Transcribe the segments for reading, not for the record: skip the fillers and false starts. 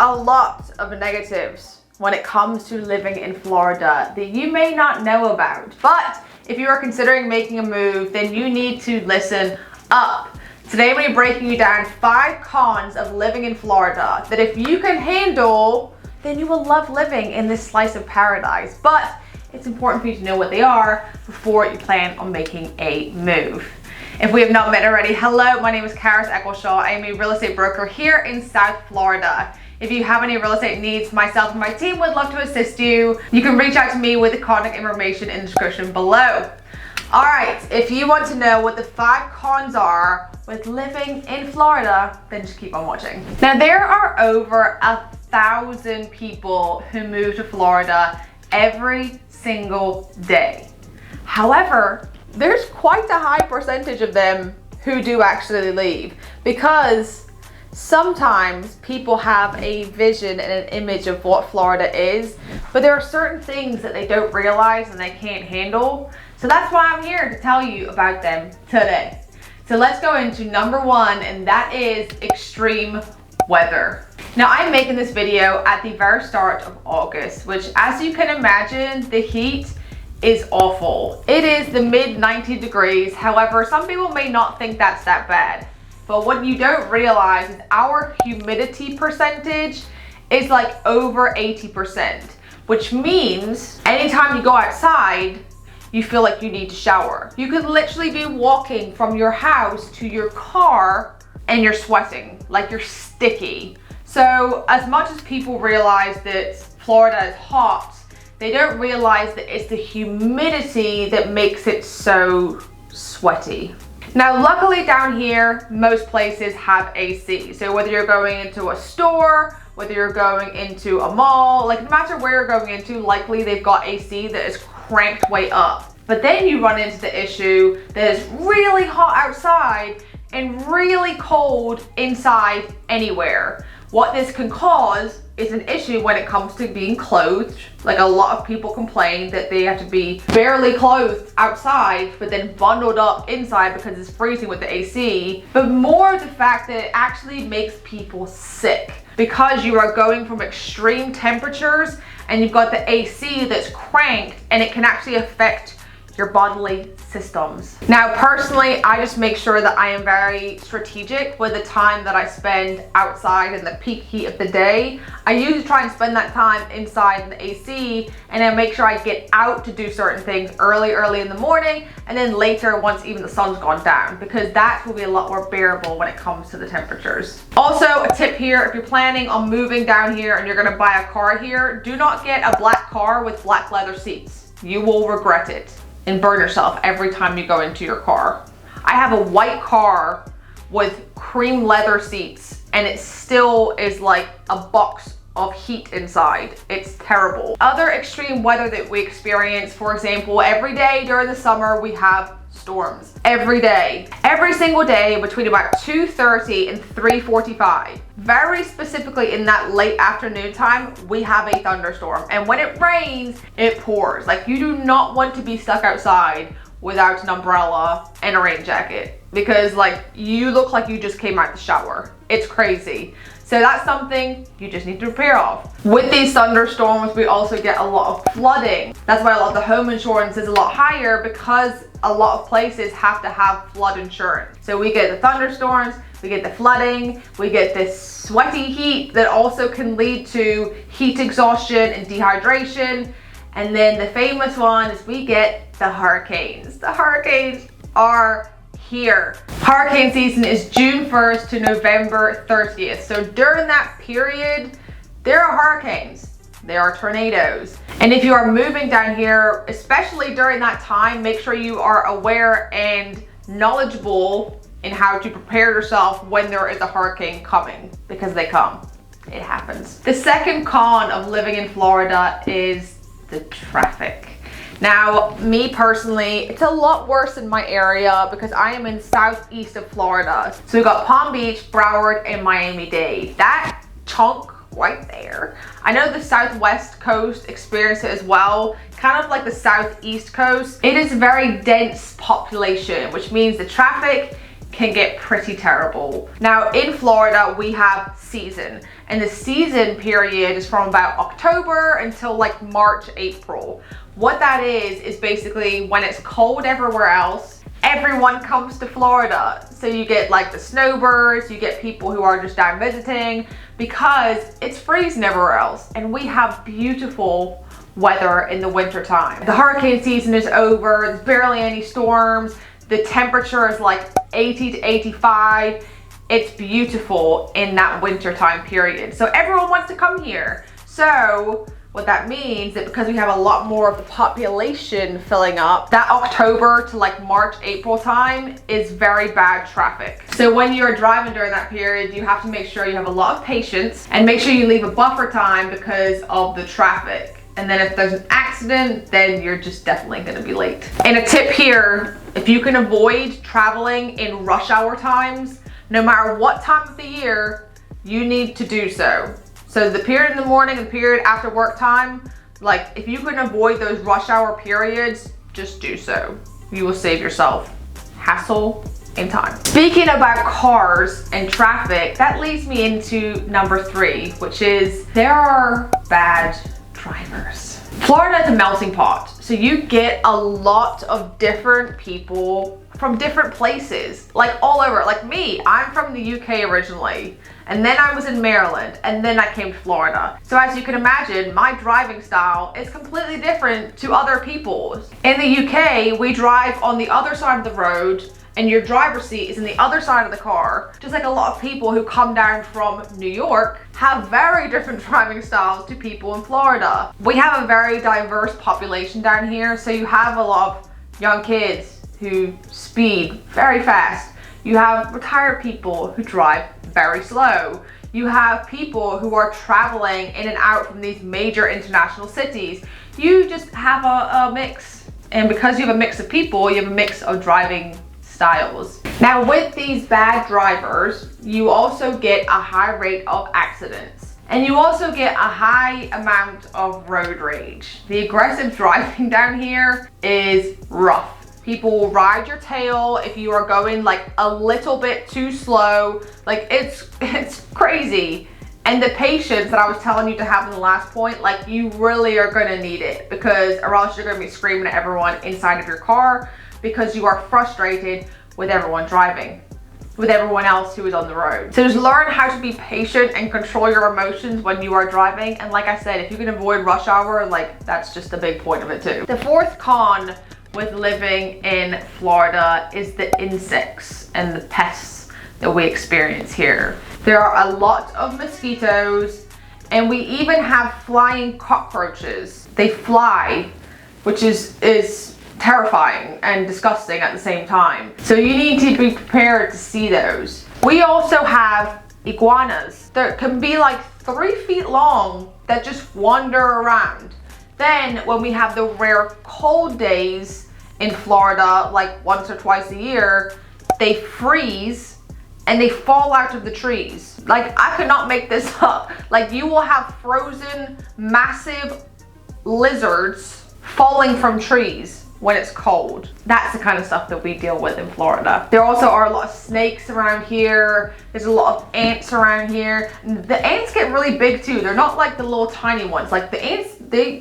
a lot of negatives when it comes to living in Florida that you may not know about. But if you are considering making a move, then you need to listen up. Today I'm going to be breaking you down 5 cons of living in Florida that if you can handle, then you will love living in this slice of paradise. But it's important for you to know what they are before you plan on making a move. If we have not met already, hello, my name is Karis Eccleshaw. I am a real estate broker here in South Florida. If you have any real estate needs, myself and my team would love to assist you. You can reach out to me with the contact information in the description below. All right, if you want to know what the 5 cons are with living in Florida, then just keep on watching. Now, there are over 1,000 people who move to Florida every single day. However, there's quite a high percentage of them who do actually leave, because sometimes people have a vision and an image of what Florida is, but there are certain things that they don't realize and they can't handle. So that's why I'm here to tell you about them today. So let's go into number 1, and that is extreme weather. Now, I'm making this video at the very start of August, which, as you can imagine, the heat is awful. It is the mid 90 degrees. However, some people may not think that's that bad. But what you don't realize is our humidity percentage is like over 80%, which means anytime you go outside, you feel like you need to shower. You could literally be walking from your house to your car and you're sweating, like you're sticky. So as much as people realize that Florida is hot, they don't realize that it's the humidity that makes it so sweaty. Now, luckily down here, most places have AC. So whether you're going into a store, whether you're going into a mall, like no matter where you're going into, likely they've got AC that is cranked way up. But then you run into the issue that is really hot outside and really cold inside anywhere. What this can cause is an issue when it comes to being clothed. Like, a lot of people complain that they have to be barely clothed outside, but then bundled up inside because it's freezing with the AC. But more the fact that it actually makes people sick, because you are going from extreme temperatures and you've got the AC that's cranked, and it can actually affect your bodily systems. Now, personally, I just make sure that I am very strategic with the time that I spend outside in the peak heat of the day. I usually try and spend that time inside in the AC, and then make sure I get out to do certain things early in the morning, and then later once even the sun's gone down, because that will be a lot more bearable when it comes to the temperatures. Also, a tip here, if you're planning on moving down here and you're gonna buy a car here, do not get a black car with black leather seats. You will regret it and burn yourself every time you go into your car. I have a white car with cream leather seats, and it still is like a box of heat inside. It's terrible. Other extreme weather that we experience, for example, every day during the summer we have storms. Every day. Every single day between about 2:30 and 3:45. Very specifically in that late afternoon time, we have a thunderstorm. And when it rains, it pours. Like, you do not want to be stuck outside without an umbrella and a rain jacket, because like you look like you just came out the shower. It's crazy. So that's something you just need to prepare of. With these thunderstorms, we also get a lot of flooding. That's why a lot of the home insurance is a lot higher, because a lot of places have to have flood insurance. So we get the thunderstorms, we get the flooding, we get this sweaty heat that also can lead to heat exhaustion and dehydration. And then the famous one is we get the hurricanes. The hurricanes are here. Hurricane season is June 1st to November 30th. So during that period, there are hurricanes, there are tornadoes. And if you are moving down here, especially during that time, make sure you are aware and knowledgeable in how to prepare yourself when there is a hurricane coming, because they come. It happens. The second con of living in Florida is the traffic. Now, me personally, it's a lot worse in my area because I am in southeast of Florida. So we've got Palm Beach, Broward, and Miami-Dade. That chunk right there. I know the southwest coast experienced it as well, kind of like the southeast coast. It is a very dense population, which means the traffic can get pretty terrible. Now in Florida, we have season, And the season period is from about October until like March, April. What that is basically when it's cold everywhere else, everyone comes to Florida. So you get like the snowbirds, you get people who are just down visiting because it's freezing everywhere else. And we have beautiful weather in the winter time. The hurricane season is over, there's barely any storms. The temperature is like 80 to 85. It's beautiful in that winter time period. So everyone wants to come here. So what that means is because we have a lot more of the population filling up, that October to like March, April time is very bad traffic. So when you're driving during that period, you have to make sure you have a lot of patience and make sure you leave a buffer time because of the traffic. And then if there's an accident, then you're just definitely gonna be late. And a tip here, if you can avoid traveling in rush hour times, no matter what time of the year, you need to do so. So the period in the morning and the period after work time, like if you can avoid those rush hour periods, just do so. You will save yourself hassle and time. Speaking about cars and traffic, that leads me into number 3, which is there are bad drivers. Florida is a melting pot, so you get a lot of different people from different places, like all over. Like me, I'm from the UK originally, and then I was in Maryland, and then I came to Florida. So as you can imagine, my driving style is completely different to other people's. In the UK, we drive on the other side of the road, and your driver's seat is in the other side of the car. Just like a lot of people who come down from New York have very different driving styles to people in Florida. We have a very diverse population down here, so you have a lot of young kids who speed very fast. You have retired people who drive very slow. You have people who are traveling in and out from these major international cities. You just have a mix. And because you have a mix of people, you have a mix of driving styles. Now with these bad drivers, you also get a high rate of accidents. And you also get a high amount of road rage. The aggressive driving down here is rough. People will ride your tail if you are going like a little bit too slow. Like it's crazy. And the patience that I was telling you to have in the last point, like you really are gonna need it, because or else you're gonna be screaming at everyone inside of your car because you are frustrated with everyone driving, with everyone else who is on the road. So just learn how to be patient and control your emotions when you are driving. And like I said, if you can avoid rush hour, like that's just a big point of it too. The fourth con with living in Florida is the insects and the pests that we experience here. There are a lot of mosquitoes, and we even have flying cockroaches. They fly, which is terrifying and disgusting at the same time. So you need to be prepared to see those. We also have iguanas that can be like 3 feet long that just wander around. Then when we have the rare cold days in Florida, like once or twice a year, they freeze and they fall out of the trees. Like I could not make this up. Like you will have frozen massive lizards falling from trees when it's cold. That's the kind of stuff that we deal with in Florida. There also are a lot of snakes around here. There's a lot of ants around here. The ants get really big too. They're not like the little tiny ones. Like the ants, they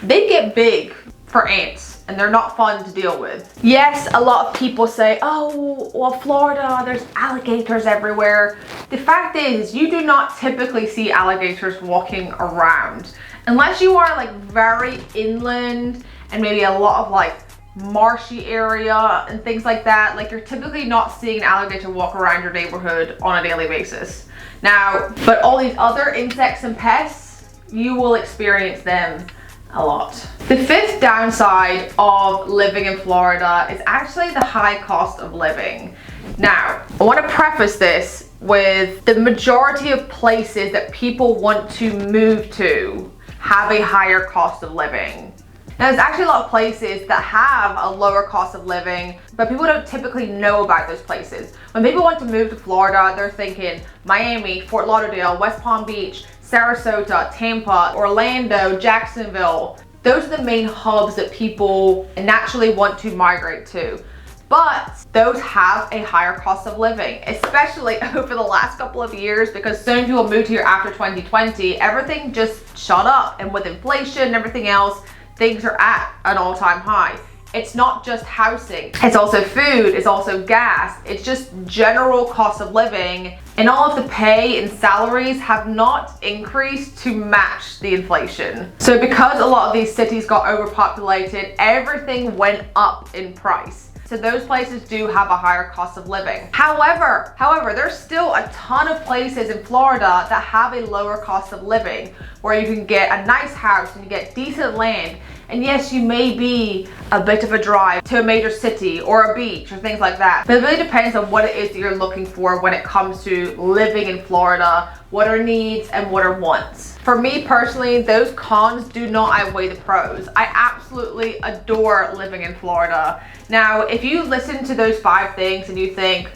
get big for ants, and they're not fun to deal with. Yes, a lot of people say, oh, well, Florida, there's alligators everywhere. The fact is, you do not typically see alligators walking around. Unless you are like very inland and maybe a lot of like marshy area and things like that, like you're typically not seeing an alligator walk around your neighborhood on a daily basis. Now, but all these other insects and pests, you will experience them a lot. The fifth downside of living in Florida is actually the high cost of living. Now, I want to preface this with the majority of places that people want to move to have a higher cost of living. Now, there's actually a lot of places that have a lower cost of living, but people don't typically know about those places. When people want to move to Florida, they're thinking Miami, Fort Lauderdale, West Palm Beach, Sarasota, Tampa, Orlando, Jacksonville. Those are the main hubs that people naturally want to migrate to. but those have a higher cost of living, especially over the last couple of years, because so many people moved here after 2020. Everything just shot up, and with inflation and everything else, things are at an all-time high. It's not just housing, it's also food, it's also gas, it's just general cost of living, and all of the pay and salaries have not increased to match the inflation. So because a lot of these cities got overpopulated, everything went up in price. So those places do have a higher cost of living. However, there's still a ton of places in Florida that have a lower cost of living, where you can get a nice house and you get decent land. And yes, you may be a bit of a drive to a major city or a beach or things like that. But it really depends on what it is that you're looking for when it comes to living in Florida, what are needs and what are wants. For me personally, those cons do not outweigh the pros. I absolutely adore living in Florida. Now, if you listen to those 5 things and you think,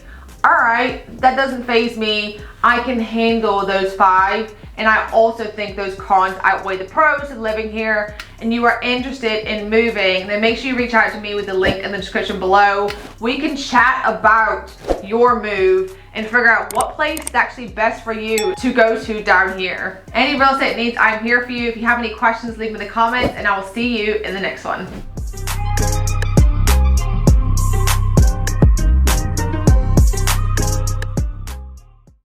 all right, that doesn't faze me, I can handle those 5, and I also think those cons outweigh the pros of living here, and you are interested in moving, then make sure you reach out to me with the link in the description below. We can chat about your move and figure out what place is actually best for you to go to down here. Any real estate needs, I'm here for you. If you have any questions, leave them in the comments, and I will see you in the next one.